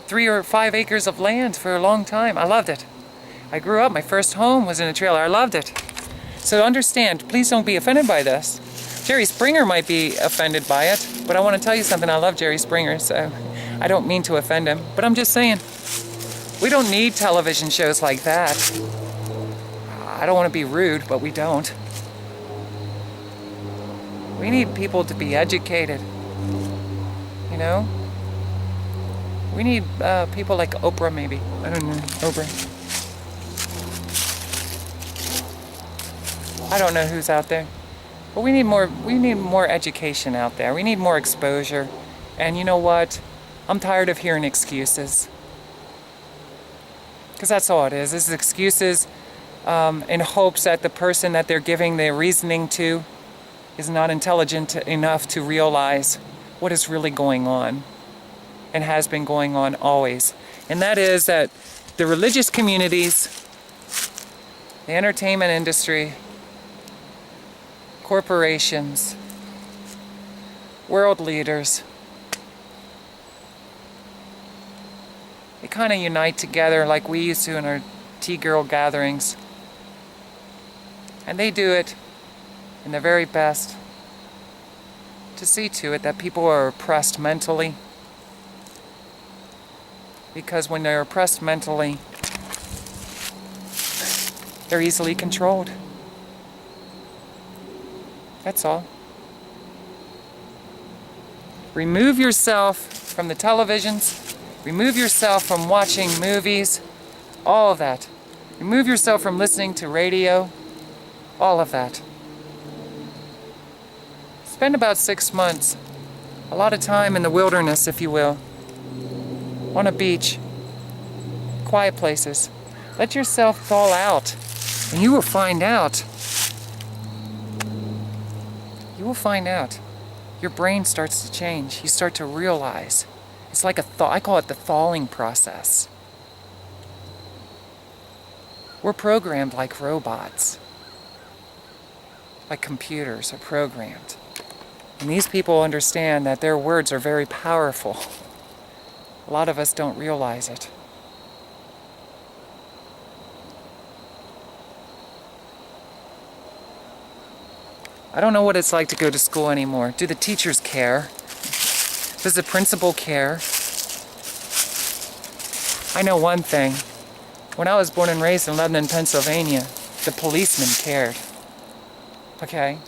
3 or 5 acres of land for a long time. I loved it. I grew up, my first home was in a trailer. I loved it. So understand, please don't be offended by this. Jerry Springer might be offended by it, but I want to tell you something. I love Jerry Springer, so I don't mean to offend him. But I'm just saying, we don't need television shows like that. I don't want to be rude, but we don't. We need people to be educated, you know? We need people like Oprah, maybe. I don't know, Oprah. I don't know who's out there. But we need more education out there. We need more exposure. And you know what? I'm tired of hearing excuses. Because that's all it is. It's excuses in hopes that the person that they're giving their reasoning to is not intelligent enough to realize what is really going on and has been going on always. And that is that the religious communities, the entertainment industry, corporations, world leaders, they kind of unite together like we used to in our T-girl gatherings. And they do it in their very best to see to it that people are oppressed mentally. Because when they're oppressed mentally, they're easily controlled. That's all. Remove yourself from the televisions. Remove yourself from watching movies. All of that. Remove yourself from listening to radio. All of that. Spend about 6 months, a lot of time in the wilderness, if you will, on a beach, quiet places. Let yourself thaw out, and you will find out. You will find out. Your brain starts to change. You start to realize. It's like a thaw. I call it the thawing process. We're programmed like robots. Like computers are programmed. And these people understand that their words are very powerful. A lot of us don't realize it. I don't know what it's like to go to school anymore. Do the teachers care? Does the principal care? I know one thing. When I was born and raised in Lebanon, Pennsylvania, the policemen cared. Okay?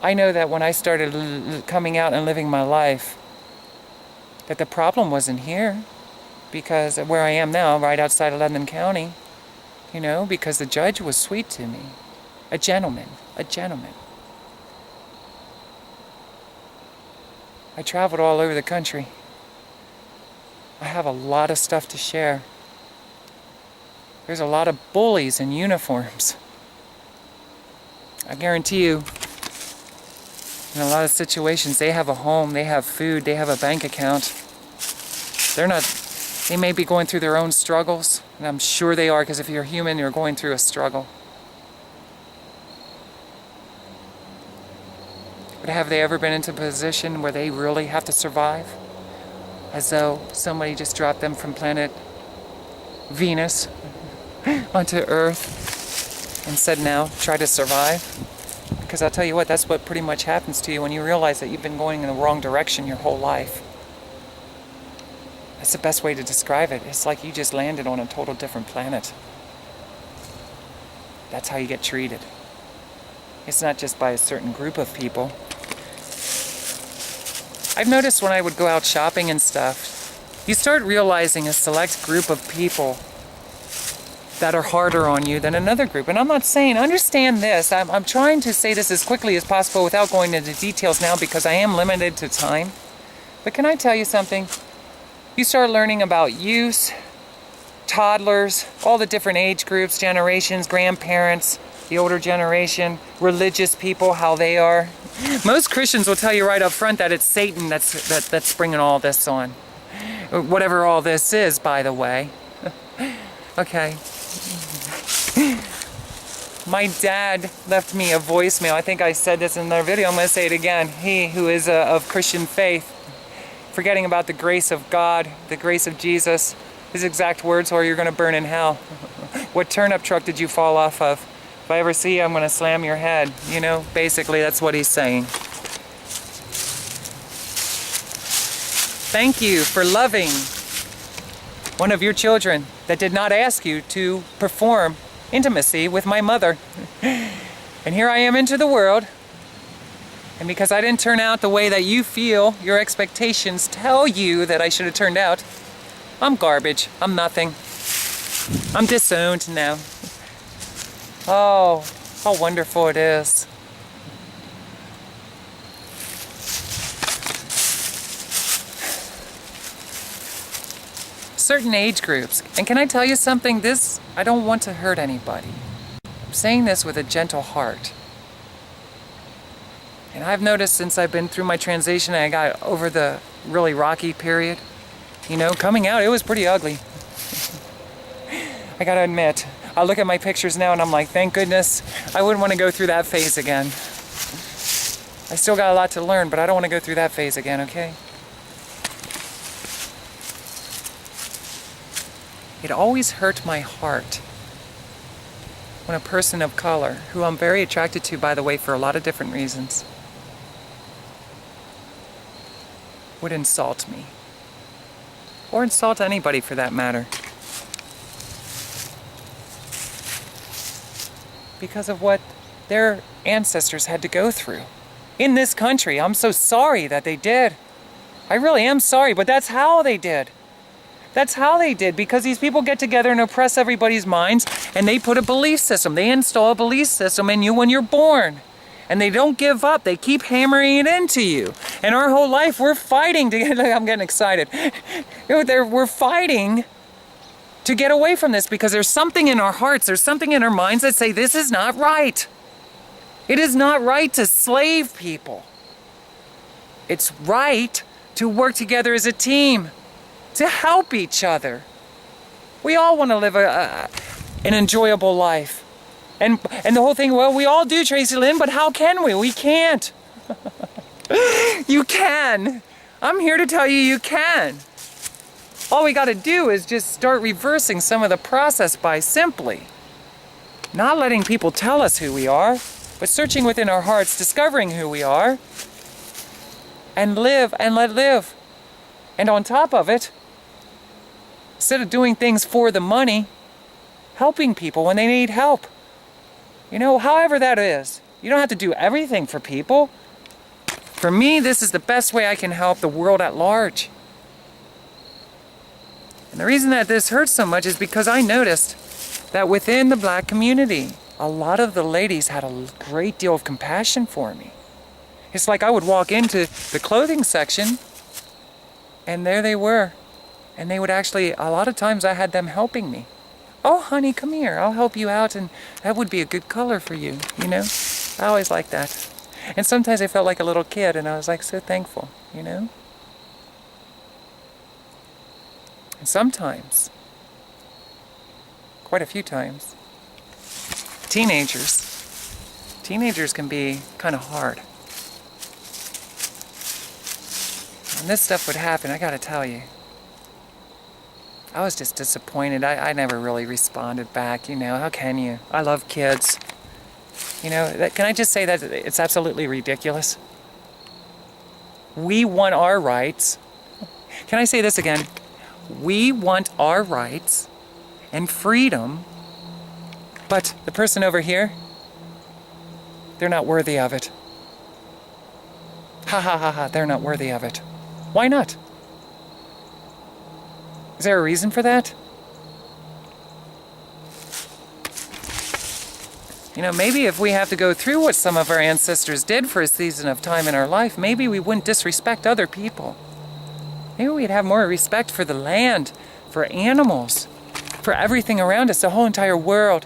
I know that when I started coming out and living my life, that the problem wasn't here. Because where I am now, right outside of Lebanon County, you know, because the judge was sweet to me. A gentleman. I traveled all over the country. I have a lot of stuff to share. There's a lot of bullies in uniforms. I guarantee you, in a lot of situations, they have a home, they have food, they have a bank account. They may be going through their own struggles, and I'm sure they are, because if you're human, you're going through a struggle. But have they ever been into a position where they really have to survive? As though somebody just dropped them from planet Venus onto Earth and said, now, try to survive? Because I'll tell you what, that's what pretty much happens to you when you realize that you've been going in the wrong direction your whole life. That's the best way to describe it. It's like you just landed on a total different planet. That's how you get treated. It's not just by a certain group of people. I've noticed when I would go out shopping and stuff, you start realizing a select group of people that are harder on you than another group. And I'm not saying, understand this, I'm trying to say this as quickly as possible without going into details now because I am limited to time. But can I tell you something? You start learning about youth, toddlers, all the different age groups, generations, grandparents, the older generation, religious people, how they are. Most Christians will tell you right up front that it's Satan that's bringing all this on. Whatever all this is, by the way. Okay. My dad left me a voicemail. I think I said this in another video. I'm going to say it again. He who is of Christian faith, forgetting about the grace of God, the grace of Jesus, his exact words are, you're going to burn in hell. What turnip truck did you fall off of? If I ever see you, I'm going to slam your head. You know, basically that's what he's saying. Thank you for loving one of your children that did not ask you to perform intimacy with my mother. And here I am into the world, and because I didn't turn out the way that you feel your expectations tell you that I should have turned out, I'm garbage. I'm nothing. I'm disowned now. Oh, how wonderful it is. Certain age groups, and can I tell you something? This, I don't want to hurt anybody. I'm saying this with a gentle heart. And I've noticed since I've been through my transition and I got over the really rocky period, you know, coming out, it was pretty ugly. I gotta admit, I look at my pictures now and I'm like, thank goodness I wouldn't want to go through that phase again. I still got a lot to learn, but I don't want to go through that phase again, okay? It always hurt my heart when a person of color, who I'm very attracted to, by the way, for a lot of different reasons, would insult me. Or insult anybody for that matter. Because of what their ancestors had to go through. In this country, I'm so sorry that they did. I really am sorry, but that's how they did. That's how they did, because these people get together and oppress everybody's minds, and they put a belief system. They install a belief system in you when you're born. And they don't give up. They keep hammering it into you. And our whole life, we're fighting to get, I'm getting excited. We're fighting to get away from this, because there's something in our hearts, there's something in our minds that say this is not right. It is not right to slave people. It's right to work together as a team, to help each other. We all want to live an enjoyable life. And the whole thing, well, we all do, Tracilyn, but how can we? We can't. You can. I'm here to tell you you can. All we got to do is just start reversing some of the process by simply not letting people tell us who we are, but searching within our hearts, discovering who we are, and live and let live. And on top of it, instead of doing things for the money, helping people when they need help. You know, however that is. You don't have to do everything for people. For me, this is the best way I can help the world at large. And the reason that this hurts so much is because I noticed that within the black community, a lot of the ladies had a great deal of compassion for me. It's like I would walk into the clothing section, and there they were. And they would actually, a lot of times I had them helping me. Oh, honey, come here. I'll help you out, and that would be a good color for you, you know? I always liked that. And sometimes I felt like a little kid, and I was like so thankful, you know? And sometimes, quite a few times, teenagers can be kind of hard. When this stuff would happen, I gotta tell you, I was just disappointed. I never really responded back, you know, how can you? I love kids. You know, can I just say that it's absolutely ridiculous? We want our rights. Can I say this again? We want our rights and freedom, but the person over here, they're not worthy of it. Ha ha ha ha, they're not worthy of it. Why not? Is there a reason for that? You know, maybe if we have to go through what some of our ancestors did for a season of time in our life, maybe we wouldn't disrespect other people. Maybe we'd have more respect for the land, for animals, for everything around us, the whole entire world.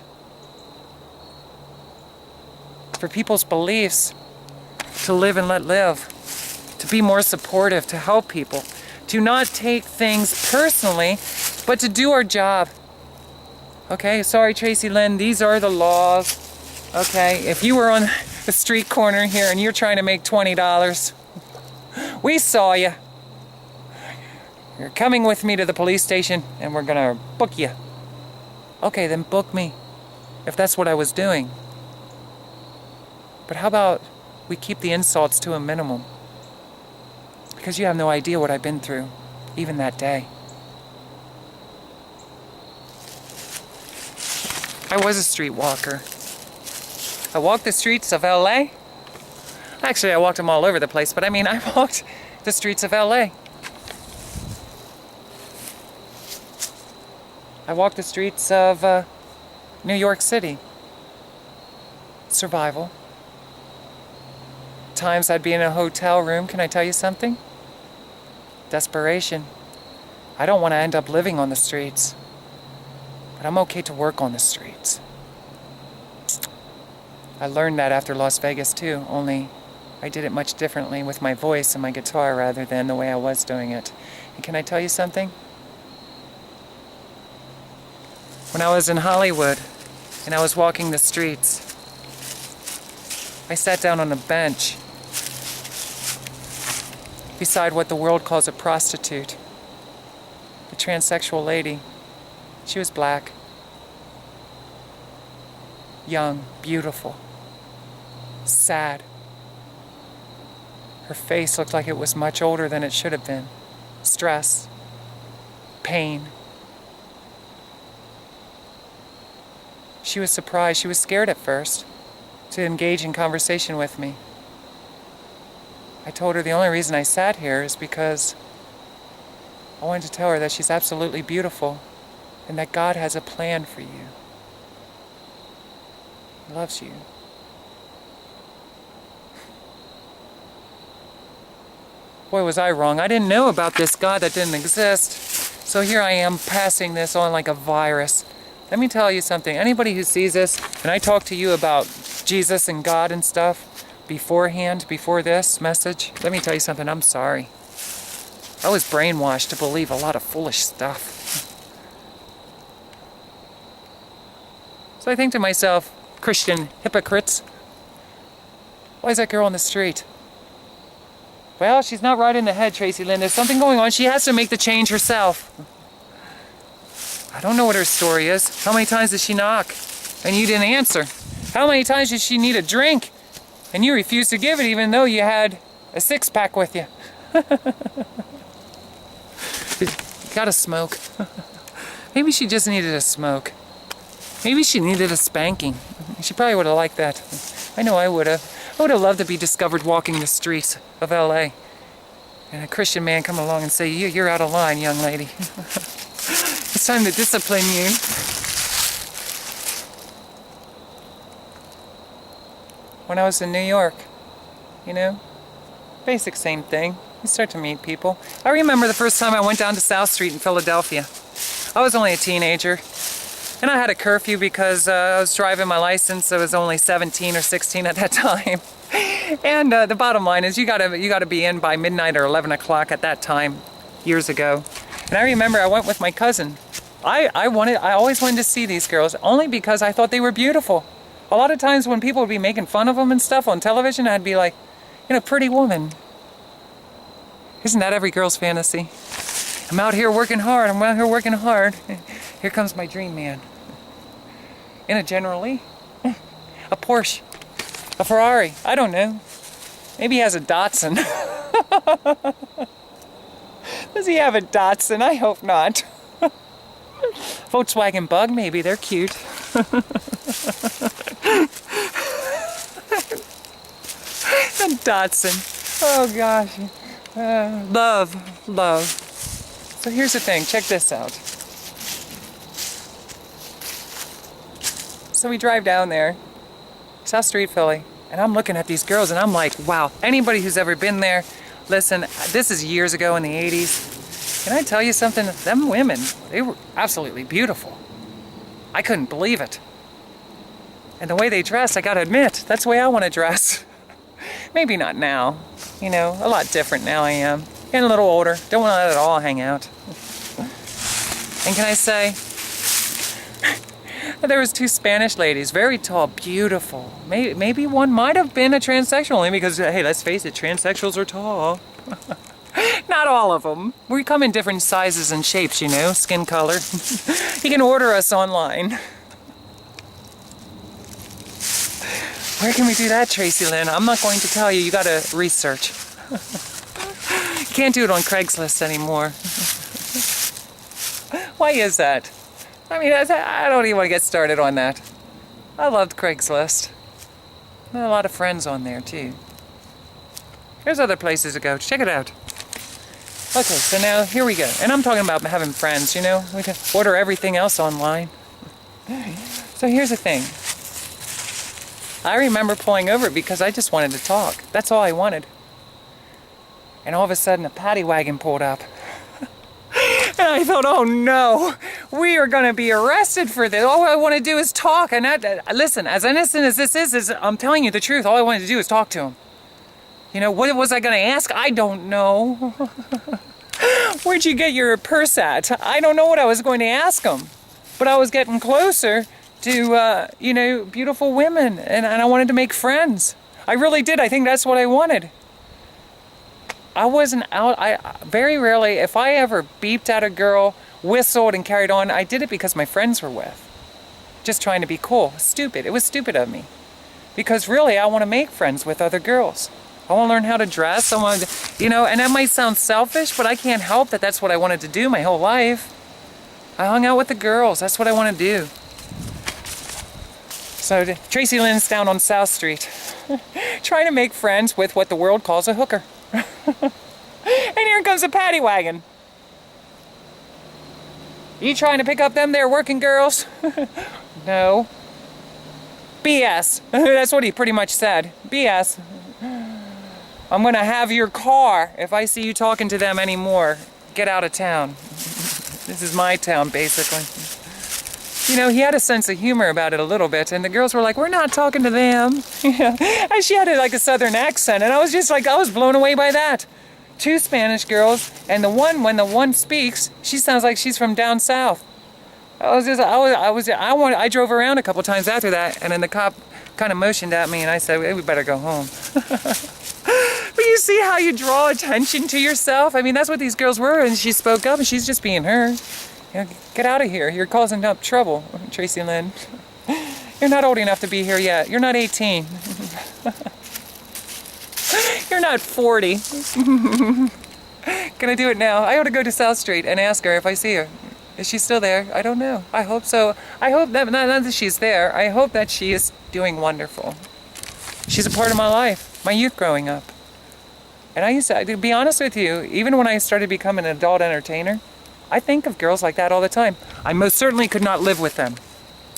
For people's beliefs, to live and let live, to be more supportive, to help people, to not take things personally, but to do our job. Okay, sorry Tracilyn, these are the laws. Okay, if you were on the street corner here and you're trying to make $20, we saw you. You're coming with me to the police station and we're gonna book you. Okay, then book me, if that's what I was doing. But how about we keep the insults to a minimum? Because you have no idea what I've been through, even that day. I was a streetwalker. I walked the streets of LA. Actually, I walked them all over the place, but I mean, I walked the streets of LA. I walked the streets of New York City. Survival. Times I'd be in a hotel room, can I tell you something? Desperation. I don't want to end up living on the streets, but I'm okay to work on the streets. I learned that after Las Vegas too, only I did it much differently with my voice and my guitar rather than the way I was doing it. And can I tell you something? When I was in Hollywood and I was walking the streets, I sat down on a bench beside what the world calls a prostitute. A transsexual lady. She was black. Young, beautiful. Sad. Her face looked like it was much older than it should have been. Stress. Pain. She was surprised. She was scared at first to engage in conversation with me. I told her the only reason I sat here is because I wanted to tell her that she's absolutely beautiful and that God has a plan for you. He loves you. Boy, was I wrong. I didn't know about this God that didn't exist. So here I am passing this on like a virus. Let me tell you something. Anybody who sees this, and I talk to you about Jesus and God and stuff beforehand, before this message, let me tell you something. I'm sorry. I was brainwashed to believe a lot of foolish stuff. So I think to myself, Christian hypocrites, why is that girl on the street? Well, she's not right in the head, Tracilyn. There's something going on. She has to make the change herself. I don't know what her story is. How many times did she knock and you didn't answer? How many times did she need a drink and you refused to give it even though you had a six-pack with you? You gotta smoke. Maybe she just needed a smoke. Maybe she needed a spanking. She probably would have liked that. I know I would have. I would have loved to be discovered walking the streets of LA and a Christian man come along and say, you're out of line, young lady. It's time to discipline you. When I was in New York, you know, basic same thing. You start to meet people. I remember the first time I went down to South Street in Philadelphia. I was only a teenager. And I had a curfew because I was driving my license. I was only 17 or 16 at that time. And the bottom line is you gotta be in by midnight or 11 o'clock at that time, years ago. And I remember I went with my cousin. I always wanted to see these girls, only because I thought they were beautiful. A lot of times when people would be making fun of them and stuff on television, I'd be like, you know, pretty woman. Isn't that every girl's fantasy? I'm out here working hard, I'm out here working hard. Here comes my dream man. In a General Lee, a Porsche, a Ferrari, I don't know. Maybe he has a Datsun. Does he have a Datsun? I hope not. Volkswagen Bug, maybe, they're cute. A Datsun. Oh gosh. Love. So here's the thing, check this out. So we drive down there, South Street, Philly, and I'm looking at these girls and I'm like, wow, anybody who's ever been there, listen, this is years ago in the 80s. Can I tell you something? Them women, they were absolutely beautiful. I couldn't believe it. And the way they dressed, I gotta admit, that's the way I want to dress. Maybe not now. You know, a lot different now I am. Getting a little older. Don't want to let it all hang out. And can I say, there was 2 Spanish ladies, very tall, beautiful. Maybe one might have been a transsexual, only because, hey, let's face it, transsexuals are tall. Not all of them. We come in different sizes and shapes, you know, skin color. You can order us online. Where can we do that, Tracilyn? I'm not going to tell you. You gotta research. You can't do it on Craigslist anymore. Why is that? I mean, I don't even want to get started on that. I loved Craigslist. I had a lot of friends on there, too. There's other places to go. Check it out. Okay, so now, here we go. And I'm talking about having friends, you know? We can order everything else online. So here's the thing. I remember pulling over because I just wanted to talk. That's all I wanted. And all of a sudden, a paddy wagon pulled up. And I thought, oh no, we are going to be arrested for this. All I want to do is talk. And listen, as innocent as this is, I'm telling you the truth. All I wanted to do is talk to him. You know, what was I going to ask? I don't know. Where'd you get your purse at? I don't know what I was going to ask him. But I was getting closer to, you know, beautiful women. And I wanted to make friends. I really did. I think that's what I wanted. I wasn't out. Very rarely, if I ever beeped at a girl, whistled and carried on, I did it because my friends were with. Just trying to be cool. Stupid. It was stupid of me. Because really, I want to make friends with other girls. I want to learn how to dress. I want to, you know, and that might sound selfish, but I can't help that that's what I wanted to do my whole life. I hung out with the girls. That's what I want to do. So Tracilyn's down on South Street, trying to make friends with what the world calls a hooker. And here comes a paddy wagon. You trying to pick up them there working girls? No. BS. That's what he pretty much said. BS. I'm gonna have your car if I see you talking to them anymore. Get out of town. This is my town, basically. You know, he had a sense of humor about it a little bit, and the girls were like, we're not talking to them. Yeah. And she had like a southern accent, and I was just like, I was blown away by that. 2 Spanish girls, and when the one speaks, she sounds like she's from down south. I drove around a couple times after that, and then the cop kind of motioned at me, and I said, hey, we better go home. But you see how you draw attention to yourself? I mean, that's what these girls were, and she spoke up, and she's just being her. You know, get out of here. You're causing up trouble, Tracilyn. You're not old enough to be here yet. You're not 18. You're not 40. Can I do it now? I ought to go to South Street and ask her if I see her. Is she still there? I don't know. I hope so. I hope that, not that she's there, I hope that she is doing wonderful. She's a part of my life, my youth growing up. And I used to be honest with you, even when I started becoming an adult entertainer, I think of girls like that all the time. I most certainly could not live with them.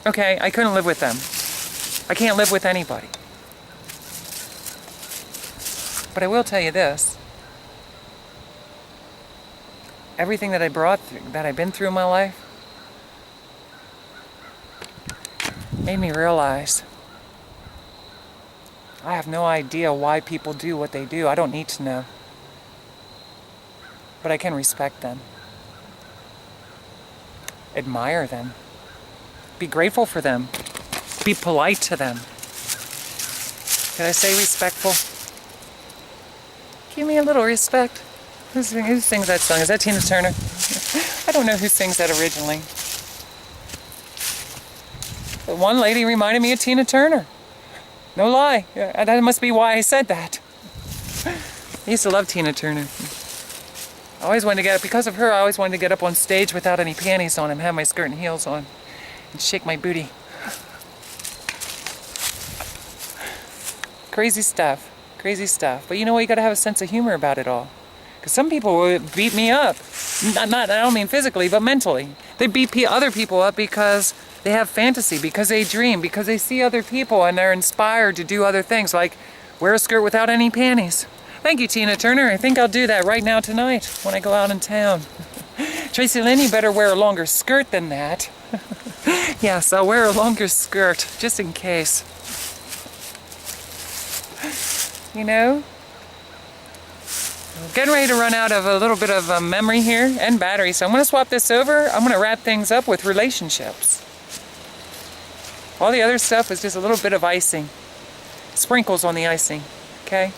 Okay, I couldn't live with them. I can't live with anybody. But I will tell you this. Everything that I've been through in my life made me realize I have no idea why people do what they do. I don't need to know. But I can respect them. Admire them. Be grateful for them. Be polite to them. Did I say respectful? Give me a little respect. Who sings that song? Is that Tina Turner? I don't know who sings that originally. But one lady reminded me of Tina Turner. No lie. That must be why I said that. I used to love Tina Turner. I always wanted to get up, because of her, I always wanted to get up on stage without any panties on and have my skirt and heels on and shake my booty. Crazy stuff. Crazy stuff. But you know what? You gotta have a sense of humor about it all. Because some people would beat me up. I don't mean physically, but mentally. They beat other people up because they have fantasy, because they dream, because they see other people and they're inspired to do other things, like wear a skirt without any panties. Thank you, Tina Turner. I think I'll do that right now tonight when I go out in town. Tracilyn, you better wear a longer skirt than that. Yes, I'll wear a longer skirt, just in case. You know? Getting ready to run out of a little bit of memory here and battery, so I'm going to swap this over. I'm going to wrap things up with relationships. All the other stuff is just a little bit of icing. Sprinkles on the icing, okay?